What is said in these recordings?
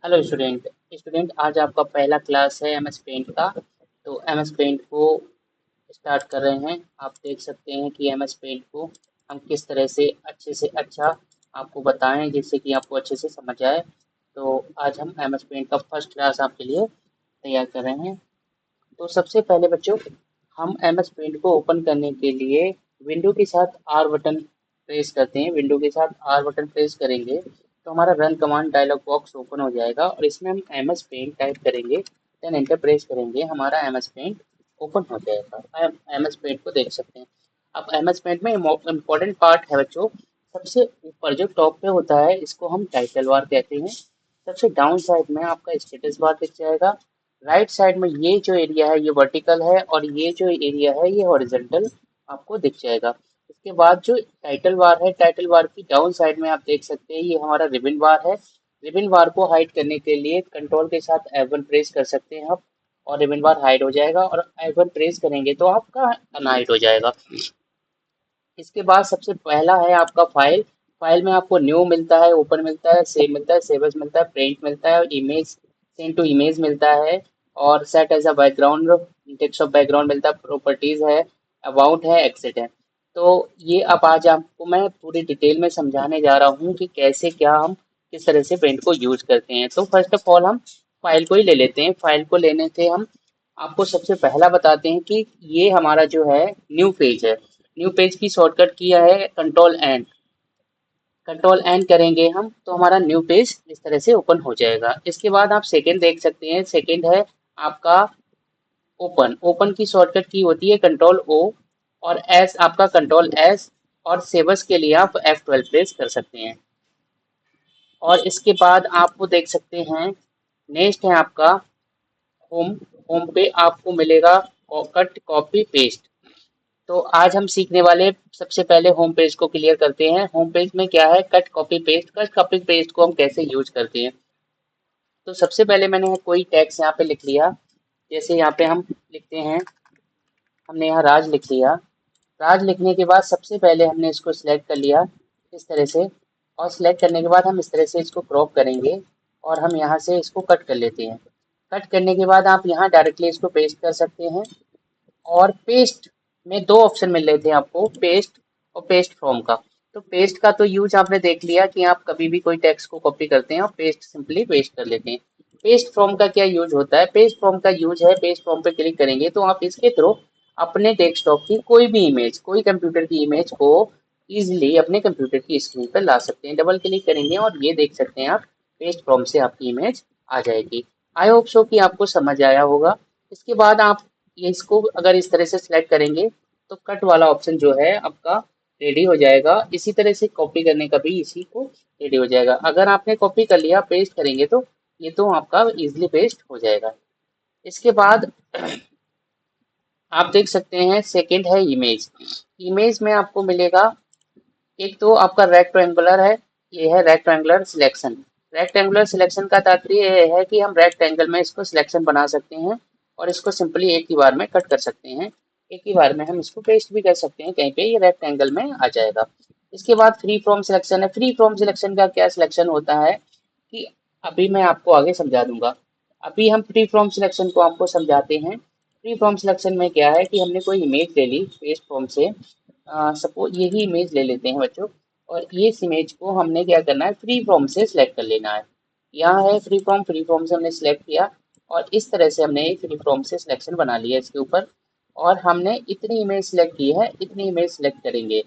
Hello student. आज आपका पहला क्लास है एम एस पेंट का। तो एम एस पेंट को स्टार्ट कर रहे हैं। आप देख सकते हैं कि एम एस पेंट को हम किस तरह से अच्छा आपको बताएं जिससे कि आपको अच्छे से समझ आए। तो आज हम एम एस पेंट का फर्स्ट क्लास आपके लिए तैयार कर रहे हैं। तो सबसे पहले बच्चों, हम एम एस पेंट को ओपन करने के लिए विंडो के साथ आर बटन प्रेस करते हैं। विंडो के साथ आर बटन प्रेस करेंगे तो हमारा run command dialog box open हो जाएगा और इसमें हम एम एस पेंट टाइप करेंगे, देन एंटर प्रेस करेंगे, हमारा एम एस पेंट ओपन हो जाएगा। एम एस पेंट को देख सकते हैं। अब एम एस पेंट में इम्पोर्टेंट पार्ट है बच्चों, सबसे ऊपर जो टॉप पे होता है इसको हम टाइटल बार कहते हैं। सबसे डाउन साइड में आपका स्टेटस बार दिख जाएगा। राइट साइड में ये जो एरिया है ये वर्टिकल है और ये जो एरिया है ये हॉरिजॉन्टल आपको दिख जाएगा। इसके बाद जो टाइटल बार है, टाइटल बार की डाउन साइड में आप देख सकते हैं ये हमारा रिबन बार है। रिबन बार को हाइड करने के लिए कंट्रोल के साथ F1 प्रेस कर सकते हैं आप और रिबन बार हाइड हो जाएगा, और F1 प्रेस करेंगे तो आपका अनहाइड हो जाएगा। इसके बाद सबसे पहला है आपका फाइल। फाइल में आपको न्यू मिलता है, ओपन मिलता है, सेव मिलता है, सेव एज मिलता है, प्रिंट मिलता है, इमेज सेंड टू इमेज मिलता है, और set as a background, text of background मिलता है, प्रॉपर्टीज है, अबाउट है, एक्सिट है। तो ये अब आज आपको मैं पूरी डिटेल में समझाने जा रहा हूँ कि कैसे क्या हम किस तरह से पेंट को यूज करते हैं। तो फर्स्ट ऑफ ऑल हम फाइल को ही ले लेते हैं। फाइल को लेने से हम आपको सबसे पहला बताते हैं कि ये हमारा जो है न्यू पेज है। न्यू पेज की शॉर्टकट किया है कंट्रोल एन। कंट्रोल एन करेंगे हम तो हमारा न्यू पेज इस तरह से ओपन हो जाएगा। इसके बाद आप सेकंड देख सकते हैं। सेकंड है आपका ओपन। ओपन की शॉर्टकट की होती है कंट्रोल ओ, और एस आपका कंट्रोल एस, और सेवस के लिए आप F12 प्रेस कर सकते हैं। और इसके बाद आपको देख सकते हैं नेक्स्ट है आपका होम। होम पे आपको मिलेगा कट कॉपी पेस्ट। तो आज हम सीखने वाले सबसे पहले होम पेज को क्लियर करते हैं। होम पेज में क्या है, cut copy paste. Cut copy paste को हम कैसे यूज करते हैं। तो सबसे पहले मैंने कोई टैक्स यहाँ पे लिख लिया। जैसे यहाँ पे हम लिखते हैं, हमने यहाँ राज लिख लिया। राज लिखने के बाद सबसे पहले हमने इसको सिलेक्ट कर लिया इस तरह से, और सिलेक्ट करने के बाद हम इस तरह से इसको क्रॉप करेंगे और हम यहाँ से इसको कट कर लेते हैं। कट करने के बाद आप यहाँ डायरेक्टली इसको पेस्ट कर सकते हैं। और पेस्ट में दो ऑप्शन मिल रहे थे आपको, पेस्ट और पेस्ट फ्रॉम का। तो पेस्ट का तो यूज आपने देख लिया कि आप कभी भी कोई टेक्स्ट को कॉपी करते हैं और पेस्ट सिंपली पेस्ट कर लेते हैं। पेस्ट फ्रॉम का क्या यूज होता है, पेस्ट फ्रॉम का यूज है, पेस्ट फ्रॉम पे क्लिक करेंगे तो आप इसके थ्रू अपने डेस्कटॉप की कोई भी इमेज, कोई कंप्यूटर की इमेज को इजिली अपने कंप्यूटर की स्क्रीन पर ला सकते हैं। डबल क्लिक करेंगे और ये देख सकते हैं आप, पेस्ट फ्रॉम से आपकी इमेज आ जाएगी। आई होप सो कि आपको समझ आया होगा। इसके बाद आप ये इसको अगर इस तरह से सिलेक्ट करेंगे तो कट वाला ऑप्शन जो है आपका रेडी हो जाएगा। इसी तरह से कॉपी करने का भी इसी को रेडी हो जाएगा। अगर आपने कॉपी कर लिया, पेस्ट करेंगे तो ये तो आपका इजिली पेस्ट हो जाएगा। इसके बाद आप देख सकते हैं सेकंड है इमेज। इमेज में आपको मिलेगा, एक तो आपका रेक्टेंगुलर है, ये है रेक्टेंगुलर सिलेक्शन। रेक्टेंगुलर सिलेक्शन का तात्पर्य ये है कि हम रेक्टेंगल में इसको सिलेक्शन बना सकते हैं और इसको सिंपली एक ही बार में कट कर सकते हैं। एक ही बार में हम इसको पेस्ट भी कर सकते हैं कहीं पे, ये रेक्टेंगल में आ जाएगा। इसके बाद फ्री फ्रॉम सिलेक्शन है। फ्री फ्रॉम सिलेक्शन का क्या सिलेक्शन होता है कि अभी मैं आपको आगे समझा दूंगा। अभी हम फ्री फ्रॉम सिलेक्शन को आपको समझाते हैं। फ्री फ्रॉम सिलेक्शन में क्या है कि हमने कोई इमेज ले ली पेस्ट फॉर्म से, सपोज यही इमेज ले लेते हैं बच्चों, और ये इस इमेज को हमने क्या करना है, फ्री फ्रॉम से सिलेक्ट कर लेना है। यहाँ है फ्री फ्रॉम, फ्री फ्रॉम से हमने सिलेक्ट किया और इस तरह से हमने एक फ्री फ्रॉम से सिलेक्शन बना लिया इसके ऊपर। और हमने इतनी इमेज सिलेक्ट की है, इतनी इमेज सिलेक्ट करेंगे।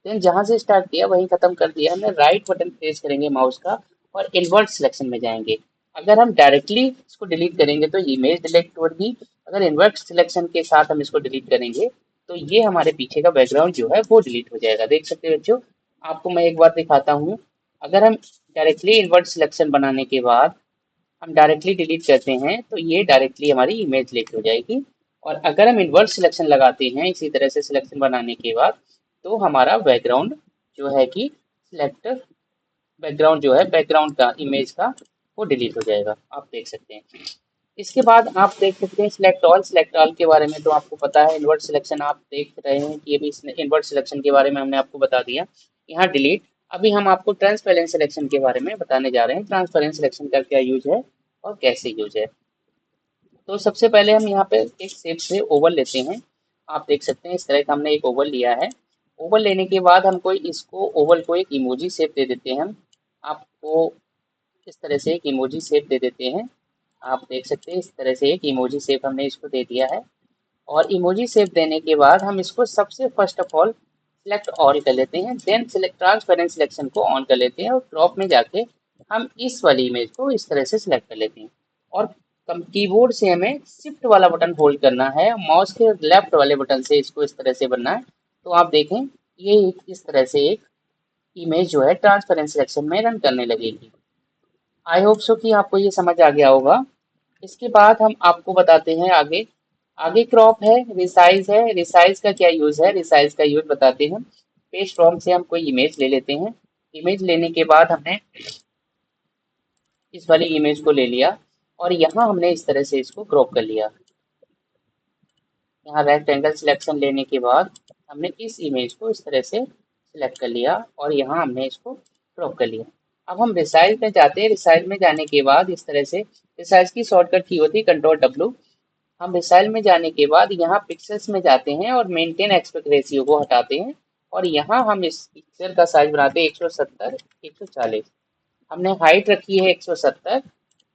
देन जहाँ से स्टार्ट किया वहीं खत्म कर दिया हमने। राइट बटन प्रेस करेंगे माउस का और इन्वर्ट सिलेक्शन में जाएंगे। अगर हम डायरेक्टली इसको डिलीट करेंगे तो इमेज डिलीट होगी। अगर इन्वर्ट सिलेक्शन के साथ हम इसको डिलीट करेंगे तो ये हमारे पीछे का बैकग्राउंड जो है वो डिलीट हो जाएगा। देख सकते हैं बच्चों, आपको मैं एक बार दिखाता हूँ। अगर हम डायरेक्टली इन्वर्ट सिलेक्शन बनाने के बाद हम डायरेक्टली डिलीट करते हैं तो ये डायरेक्टली हमारी इमेज डिलीट हो जाएगी। और अगर हम इन्वर्ट सिलेक्शन लगाते हैं इसी तरह से सिलेक्शन बनाने के बाद, तो हमारा बैकग्राउंड जो है कि सिलेक्ट बैकग्राउंड जो है, बैकग्राउंड का इमेज का वो डिलीट हो जाएगा। आप देख सकते हैं। इसके बाद आप देख सकते हैं सिलेक्ट ऑल। सिलेक्ट ऑल के बारे में तो आपको पता है। इन्वर्ट सिलेक्शन आप देख रहे हैं कि ये भी इन्वर्ट सिलेक्शन के बारे में हमने आपको बता दिया। यहाँ डिलीट, अभी हम आपको ट्रांसपेरेंट सिलेक्शन के बारे में बताने जा रहे हैं। ट्रांसपेरेंट सिलेक्शन का क्या यूज है और कैसे यूज है। तो सबसे पहले हम यहाँ पे एक शेप से ओवल लेते हैं। आप देख सकते हैं इस तरह का हमने एक ओवल लिया है। ओवल लेने के बाद हमको इसको ओवल को एक इमोजी शेप दे देते हैं हम। आपको इस तरह से एक इमोजी शेप दे देते हैं। आप देख सकते हैं इस तरह से एक इमोजी शेप हमने इसको दे दिया है। और इमोजी शेप देने के बाद हम इसको सबसे first of all select all कर लेते हैं। देन सिलेक्ट ट्रांसपेरेंट सिलेक्शन को ऑन कर लेते हैं और क्रॉप में जाके हम इस वाली इमेज को इस तरह से सिलेक्ट कर लेते हैं। और कीबोर्ड से हमें शिफ्ट वाला बटन होल्ड करना है, माउस के लेफ्ट वाले बटन से इसको इस तरह से बनना है। तो आप देखें ये इस तरह से एक इमेज जो है ट्रांसपेरेंट सिलेक्शन में रन करने लगेगी। आई होप सो कि आपको ये समझ आ गया होगा। इसके बाद हम आपको बताते हैं आगे। आगे क्रॉप है, रिसाइज है। रिसाइज का क्या यूज है, रिसाइज का यूज बताते हैं। पेज फ्रॉम से हम कोई इमेज ले लेते हैं। इमेज लेने के बाद हमने इस वाली इमेज को ले लिया और यहाँ हमने इस तरह से इसको क्रॉप कर लिया। यहाँ रेक्ट एंगल सिलेक्शन लेने के बाद हमने इस इमेज को इस तरह से सिलेक्ट कर लिया और यहाँ हमने इसको क्रॉप कर लिया। अब हम रिसाइज में जाते हैं। रिसाइज में जाने के बाद इस तरह से रिसाइज की शॉर्टकट की होती है कंट्रोल W। हम रिसाइज में जाने के बाद यहाँ पिक्सल्स में जाते हैं और मेंटेन एस्पेक्ट रेशियो को हटाते हैं और यहाँ हम इस पिक्चर का साइज बनाते हैं 170 140। हमने हाइट रखी है 170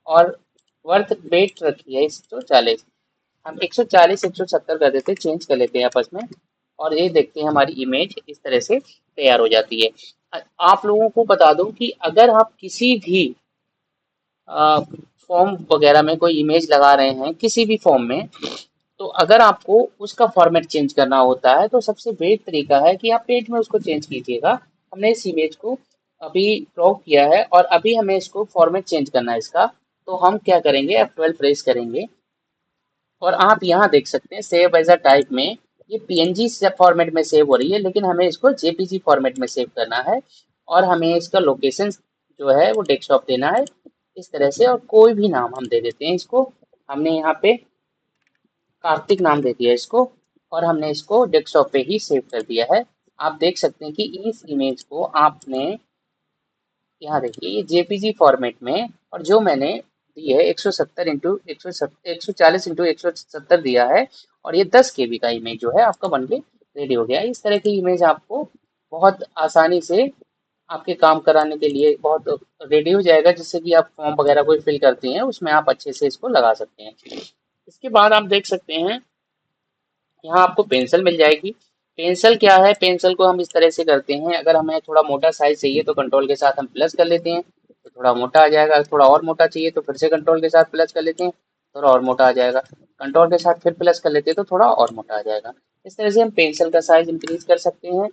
और वर्थ वेट रखी है 140। हम 140 170 कर देते हैं, चेंज कर लेते हैं आपस में और ये देखते हैं हमारी इमेज इस तरह से तैयार हो जाती है। आप लोगों को बता दूं कि अगर आप किसी भी फॉर्म वगैरह में कोई इमेज लगा रहे हैं किसी भी फॉर्म में, तो अगर आपको उसका फॉर्मेट चेंज करना होता है तो सबसे बेस्ट तरीका है कि आप पेज में उसको चेंज कीजिएगा। हमने इस इमेज को अभी क्रॉप किया है और अभी हमें इसको फॉर्मेट चेंज करना है इसका। तो हम क्या करेंगे, F12 प्रेस करेंगे और आप यहाँ देख सकते हैं सेव एज अ टाइप में ये PNG फॉर्मेट में सेव हो रही है, लेकिन हमें इसको JPG फॉर्मेट में सेव करना है और हमें इसका लोकेशन जो है वो डेस्कटॉप देना है इस तरह से। और कोई भी नाम हम दे देते हैं इसको। हमने यहाँ पे कार्तिक नाम दे दिया इसको और हमने इसको डेस्कटॉप पे ही सेव कर दिया है। आप देख सकते हैं कि इस इमेज को आपने यहाँ देखिए ये JPG फॉर्मेट में, और जो मैंने दी है 170 इंटू 140 इंटू 170 दिया है और ये 10 KB का इमेज जो है आपका बन के रेडी हो गया। इस तरह की इमेज आपको बहुत आसानी से आपके काम कराने के लिए बहुत रेडी हो जाएगा, जिससे कि आप फॉर्म वगैरह कोई फिल करते हैं उसमें आप अच्छे से इसको लगा सकते हैं। इसके बाद आप देख सकते हैं यहाँ आपको पेंसिल मिल जाएगी। पेंसिल क्या है, पेंसिल को हम इस तरह से करते हैं, अगर हमें थोड़ा मोटा साइज चाहिए तो कंट्रोल के साथ हम प्लस कर लेते हैं तो थोड़ा मोटा आ जाएगा। थोड़ा और मोटा चाहिए तो फिर से कंट्रोल के साथ प्लस कर लेते हैं, थोड़ा और मोटा आ जाएगा। कंट्रोल के साथ फिर प्लस कर लेते हैं तो थोड़ा और मोटा आ जाएगा। इस तरह से हम पेंसिल का साइज इंक्रीज कर सकते हैं।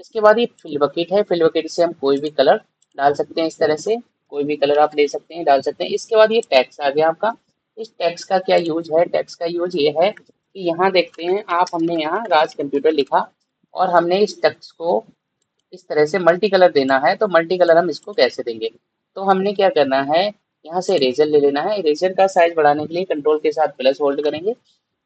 इसके बाद ये फिल बकेट है। फिल बकेट से हम कोई भी कलर डाल सकते हैं, इस तरह से कोई भी कलर आप ले सकते हैं, डाल सकते हैं। इसके बाद ये टेक्स्ट आ गया आपका। इस टेक्स्ट का क्या यूज है, टेक्स्ट का यूज ये है कि यहाँ देखते हैं आप, हमने यहाँ राज कंप्यूटर लिखा और हमने इस टेक्स्ट को इस तरह से मल्टी कलर देना है। तो मल्टी कलर हम इसको कैसे देंगे, तो हमने क्या करना है, यहाँ से इरेजर ले लेना है। इरेजर का साइज बढ़ाने के लिए कंट्रोल के साथ प्लस होल्ड करेंगे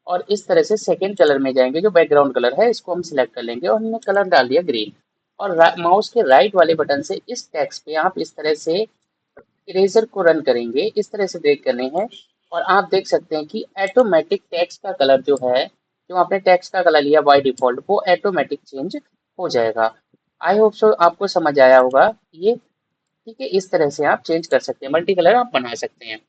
और इस तरह से सेकेंड कलर में जाएंगे, जो बैकग्राउंड कलर है इसको हम सिलेक्ट कर लेंगे और हमने कलर डाल दिया ग्रीन। और माउस के राइट वाले बटन से इस टेक्स्ट पे आप इस तरह से इरेजर को रन करेंगे, इस तरह से देख करने हैं। और आप देख सकते हैं कि ऑटोमेटिक टेक्स्ट का कलर जो है, जो आपने टेक्स्ट का कलर लिया बाय डिफॉल्ट, वो ऑटोमेटिक चेंज हो जाएगा। आई होप सो आपको समझ आया होगा ये। ठीक है, इस तरह से आप चेंज कर सकते हैं, मल्टी कलर आप बना सकते हैं।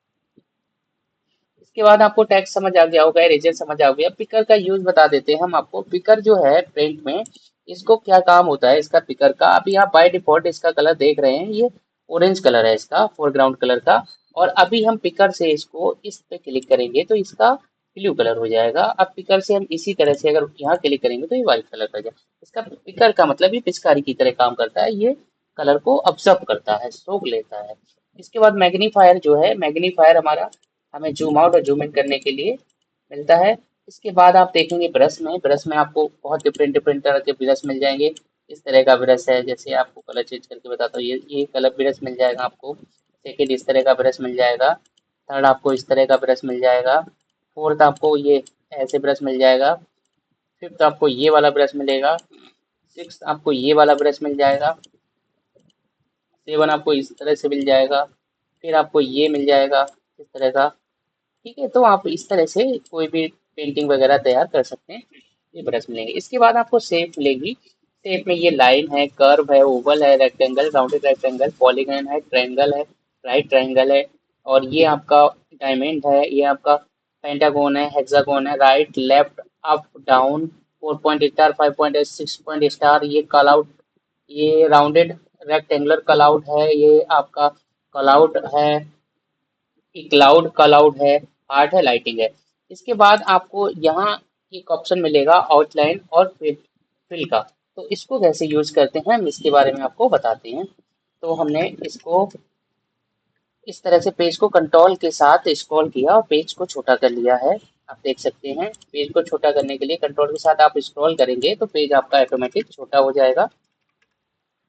इसके बाद आपको टेक्स्ट समझ आ गया होगा, इरेजर समझ आ गया। पिकर का यूज बता देते हैं हम आपको। पिकर जो है प्रिंट में, इसको क्या काम होता है इसका, पिकर का। अभी आप बाय डिफॉल्ट इसका कलर देख रहे हैं, ये ऑरेंज कलर है इसका, फोरग्राउंड कलर का। और अभी हम पिकर से इसको इस पे क्लिक करेंगे तो इसका ब्लू कलर हो जाएगा। अब पिकर से हम इसी तरह से अगर यहाँ क्लिक करेंगे तो ये व्हाइट कलर का जाएगा। इसका पिकर का मतलब ये पिचकारी की तरह काम करता है, ये कलर को ऑब्जर्व करता है, सोख लेता है। इसके बाद मैग्नीफायर जो है, मैग्नीफायर हमारा हमें जूम आउट और जूम इन करने के लिए मिलता है। इसके बाद आप देखेंगे ब्रश में, ब्रश में आपको बहुत डिफरेंट डिफरेंट तरह के ब्रश मिल जाएंगे। इस तरह का ब्रश है, जैसे आपको कलर चेंज करके बताता हूँ, ये कलर ब्रश मिल जाएगा आपको। सेकेंड इस तरह का ब्रश मिल जाएगा। थर्ड आपको इस तरह का ब्रश मिल जाएगा। फोर्थ आपको ये ऐसे ब्रश मिल जाएगा। फिफ्थ आपको ये वाला ब्रश मिलेगा। सिक्स आपको ये वाला ब्रश मिल जाएगा। 7 आपको इस तरह से मिल जाएगा, फिर आपको ये मिल जाएगा इस तरह का। ठीक है, तो आप इस तरह से कोई भी पेंटिंग वगैरह तैयार कर सकते हैं। ये ब्रश मिलेंगे। इसके बाद आपको शेप मिलेगी। शेप में ये लाइन है, कर्व है, ओवल है, रेक्टेंगल, राउंडेड रेक्टेंगल, पॉलीगन है, ट्रायंगल है, राइट ट्रायंगल है, और ये आपका डायमंड है, ये आपका पेंटागोन है, हेक्सागोन है, right left up down, 4 point star, 5 point, 6 point star, ये कॉल आउट, ये राउंडेड रेक्टेंगुलर कॉल आउट है, ये आपका कॉल आउट है, क्लाउड कॉल है, आर्ट है, लाइटिंग है। इसके बाद आपको यहाँ एक ऑप्शन मिलेगा आउटलाइन और फिल का। तो इसको कैसे यूज करते हैं हम इसके बारे में आपको बताते हैं। तो हमने इसको इस तरह से पेज को कंट्रोल के साथ स्क्रॉल किया और पेज को छोटा कर लिया है। आप देख सकते हैं पेज को छोटा करने के लिए कंट्रोल के साथ आप स्क्रॉल करेंगे तो पेज आपका ऑटोमेटिक छोटा हो जाएगा।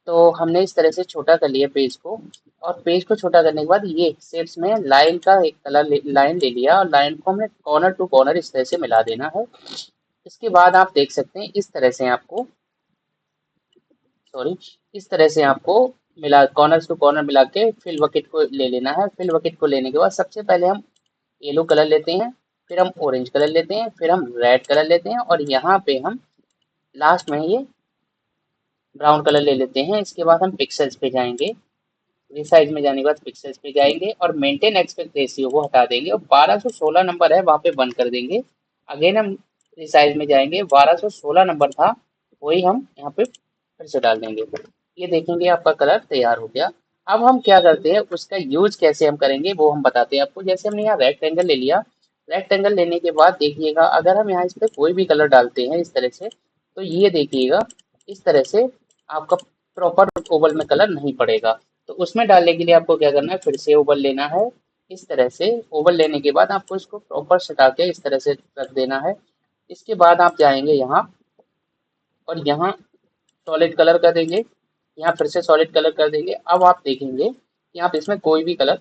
तो हमने इस तरह से छोटा कर लिया पेज को, और पेज को छोटा करने के बाद ये शेप्स में लाइन का एक कलर लाइन ले लिया, और लाइन को हमने कॉर्नर टू कॉर्नर इस तरह से मिला देना है। इसके बाद आप देख सकते हैं इस तरह से आपको, सॉरी, इस तरह से आपको मिला, कॉर्नर टू कॉर्नर मिला के फिल बकेट को ले लेना है। फिल बकेट को लेने के बाद सबसे पहले हम येलो कलर लेते हैं, फिर हम ऑरेंज कलर लेते हैं, फिर हम रेड कलर लेते हैं, और यहाँ पे हम लास्ट में ये ब्राउन कलर ले लेते हैं। इसके बाद हम पिक्सल्स पे जाएंगे, रिसाइज में जाने के बाद पिक्सल्स पे जाएंगे और मेंटेन एक्सपेक्ट रेशियो को हटा देंगे, और 1216 नंबर है वहाँ पे बंद कर देंगे। अगेन हम रिसाइज में जाएंगे, 1216 नंबर था वही हम यहाँ पे फिर से डाल देंगे। ये देखेंगे आपका कलर तैयार हो गया। अब हम क्या करते हैं, उसका यूज कैसे हम करेंगे वो हम बताते हैं आपको। जैसे हमने यहाँ रेक्टेंगल ले लिया, रेक्टेंगल लेने के बाद देखिएगा अगर हम यहाँ इस पर कोई भी कलर डालते हैं इस तरह से, तो ये देखिएगा इस तरह से आपका प्रॉपर ओवल में कलर नहीं पड़ेगा। तो उसमें डालने के लिए आपको क्या करना है, फिर से ओवल लेना है। इस तरह से ओवल लेने के बाद आपको इसको प्रॉपर सटा के इस तरह से रख देना है। इसके बाद आप जाएंगे यहाँ और यहाँ सॉलिड कलर कर देंगे, यहाँ फिर से सॉलिड कलर कर देंगे। अब आप देखेंगे कि आप इसमें कोई भी कलर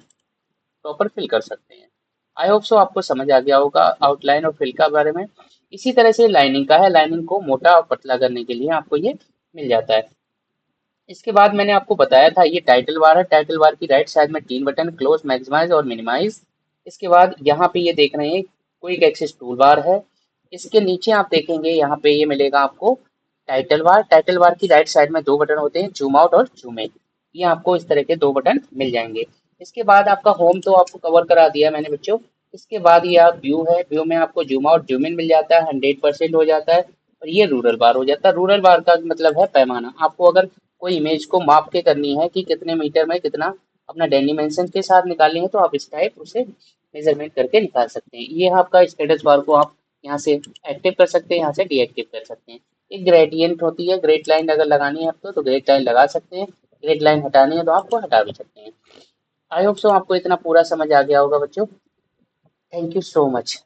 प्रॉपर फिल कर सकते हैं। आई होप सो आपको समझ आ गया होगा आउटलाइन और फिल का बारे में। इसी तरह से लाइनिंग का है, लाइनिंग को मोटा और पतला करने के लिए आपको ये मिल जाता है। इसके बाद मैंने आपको बताया था ये टाइटल बार है, टाइटल बार की राइट साइड में 3 बटन, क्लोज, मैक्सिमाइज और मिनिमाइज। इसके बाद यहाँ पे ये देख रहे हैं क्विक एक्सेस टूल बार है। इसके नीचे आप देखेंगे यहाँ पे ये मिलेगा आपको टाइटल बार। टाइटल बार की राइट साइड में 2 बटन होते हैं, जूम आउट और जूम इन। ये आपको इस तरह के 2 बटन मिल जाएंगे। इसके बाद आपका होम तो आपको कवर करा दिया मैंने बच्चों। इसके बाद ये आप व्यू है, व्यू में आपको जूम आउट जूम इन मिल जाता है, 100% हो जाता है। और ये रूरल बार हो जाता है। रूरल बार का मतलब है पैमाना। आपको अगर कोई इमेज को माप के करनी है कि कितने मीटर में कितना अपना डायमेंशन के साथ निकालनी है, तो आप इस टाइप उसे मेजरमेंट करके निकाल सकते हैं। ये आपका स्टेटस बार को आप यहाँ से एक्टिव कर सकते हैं, यहाँ से डीएक्टिव कर सकते हैं। एक ग्रेडियंट होती है, ग्रेड लाइन अगर लगानी है आपको तो ग्रेड लाइन लगा सकते हैं, ग्रेड लाइन हटानी है तो आपको हटा भी सकते हैं। आई होप सो आपको इतना पूरा समझ आ गया होगा बच्चों। Thank you so much.